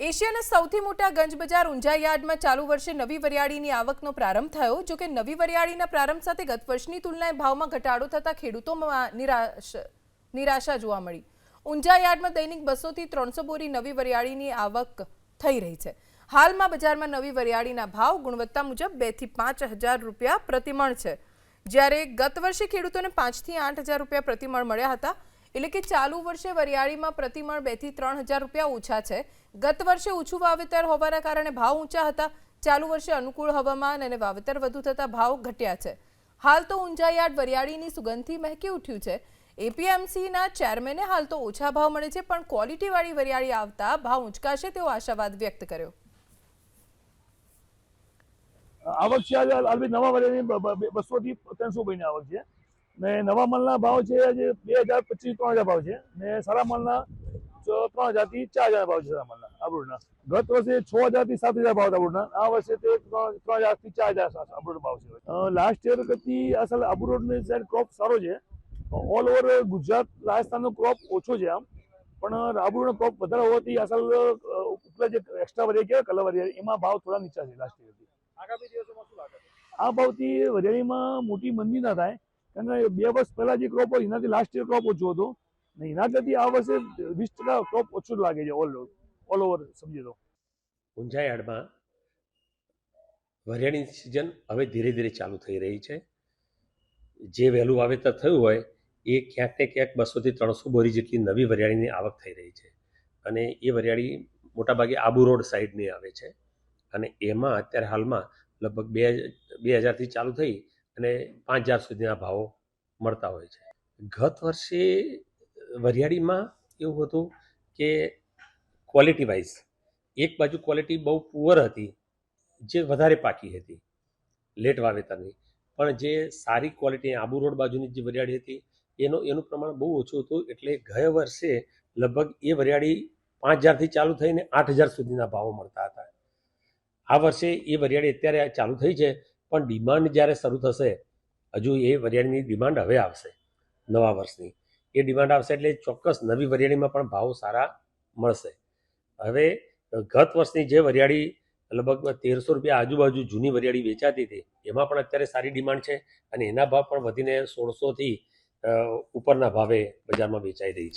એશિયાના સૌથી મોટા ગંજ બજાર ઊંઝા યાર્ડમાં ચાલુ વર્ષે નવી વરિયાળીની આવકનો પ્રારંભ થયો। જો કે નવી વરિયાળીના પ્રારંભ સાથે ગત વર્ષની તુલનાએ ભાવમાં ઘટાડો થતા ખેડૂતોમાં નિરાશા જોવા મળી। ઊંઝા યાર્ડમાં દૈનિક 200 થી 300 બોરી નવી વરિયાળીની આવક થઈ રહી છે। હાલમાં બજારમાં નવી વરિયાળીના ભાવ ગુણવત્તા મુજબ 2 થી 5 હજાર રૂપિયા પ્રતિ મણ છે, જ્યારે ગત વર્ષે ખેડૂતોને 5 થી 8 હજાર રૂપિયા પ્રતિ મણ મળ્યા હતા। એટલે કે ચાલુ વર્ષે વરિયાળીમાં પ્રતિ મણ 2 થી 3 હજાર રૂપિયા ઓછા છે। ગત વર્ષે ઓછું વાવેતર હોવાના કારણે ભાવ ઊંચા હતા। ચાલુ વર્ષે અનુકૂળ હવામાન અને વાવેતર વધુ થતા ભાવ ઘટ્યા છે। હાલ તો ઊંઝા યાર્ડ વરિયાળીની સુગંધથી મહેકી ઉઠ્યું છે। એપીએમસીના ચેરમેને હાલ તો ઓછા ભાવ મળે છે, પણ ક્વોલિટીવાળી વરિયાળી આવતા ભાવ ઊંચકાશે તેવો આશાવાદ વ્યક્ત કર્યો। આવક છે આજે હાલમાં નવા વરિયાળી 200 થી 300 બોરીની આવક છે ને નવા માલના ભાવ છે આજે 2025 3000 ભાવ છે ને સારા માલના 3000 થી 4000 ભાવ છે। સારા માલના આબરૂના ગત વર્ષે 6000 થી 7000 ભાવ હતા આબરૂના। આ વર્ષે તે 3000 થી 4000 આબરૂનો ભાવ છે। લાસ્ટ યર કરતી અસલ આબરૂની સાઈડ ક્રોપ સારો છે। ઓલ ઓવર ગુજરાત રાજસ્થાનનો ક્રોપ ઓછો છે આમ, પણ આબરૂનો ક્રોપ વધારે હોવાથી અસલ ઉપલા જે એક્સ્ટ્રા વરિયાળી કલર વરિયાળી એમાં ભાવ થોડા નીચા છે લાસ્ટ યરથી। આગામી દિવસોમાં શું લાગે આ ભાવથી વરિયાળીમાં મોટી મંદી ના થાય, કારણ કે 2 વર્ષ પહેલા જે ક્રોપ હોય એનાથી લાસ્ટ યર ક્રોપ ઓછો હતો ને એનાથી આ વર્ષે 20% ક્રોપ ઓછો જ લાગે છે ઓલ ઓવર સમજીએ તો। ઊંઝા યાર્ડમાં વરિયાળીની સિઝન હવે ધીરે ધીરે ચાલુ થઈ રહી છે। જે વહેલું વાવેતર થયું હોય એ ક્યાંક ને ક્યાંક 200 થી 300 બોરી જેટલી નવી વરિયાળીની આવક થઈ રહી છે, અને એ વરિયાળી મોટાભાગે આબુ રોડ સાઈડની આવે છે, અને એમાં અત્યારે હાલમાં લગભગ 2000થી ચાલુ થઈ અને 5000 સુધીના ભાવો મળતા હોય છે। ગત વર્ષે વરિયાળીમાં એવું હતું કે ક્વોલિટી વાઇઝ એક બાજુ ક્વોલિટી બહુ પુઅર હતી, જે વધારે પાકી હતી લેટ વાવેતરની, પણ જે સારી ક્વોલિટી આબુ રોડ બાજુની જે વરિયાળી હતી એનું પ્રમાણ બહુ ઓછું હતું। એટલે ગયા વર્ષે લગભગ એ વરિયાળી 5000થી ચાલુ થઈને 8000 સુધીના ભાવો મળતા હતા। આ વર્ષે એ વરિયાળી અત્યારે ચાલુ થઈ છે, પણ ડિમાન્ડ જ્યારે શરૂ થશે, હજુ એ વરિયાળીની ડિમાન્ડ હવે આવશે નવા વર્ષની, એ ડિમાન્ડ આવશે એટલે ચોક્કસ નવી વરિયાળીમાં પણ ભાવ સારા મળશે। હવે ગત વર્ષની જે વરિયાળી લગભગ 1300 રૂપિયા આજુબાજુ જૂની વરિયાળી વેચાતી હતી એમાં પણ અત્યારે સારી ડિમાન્ડ છે, અને એના ભાવ પણ વધીને 1600થી ઉપરના ભાવે બજારમાં વેચાઈ રહી છે।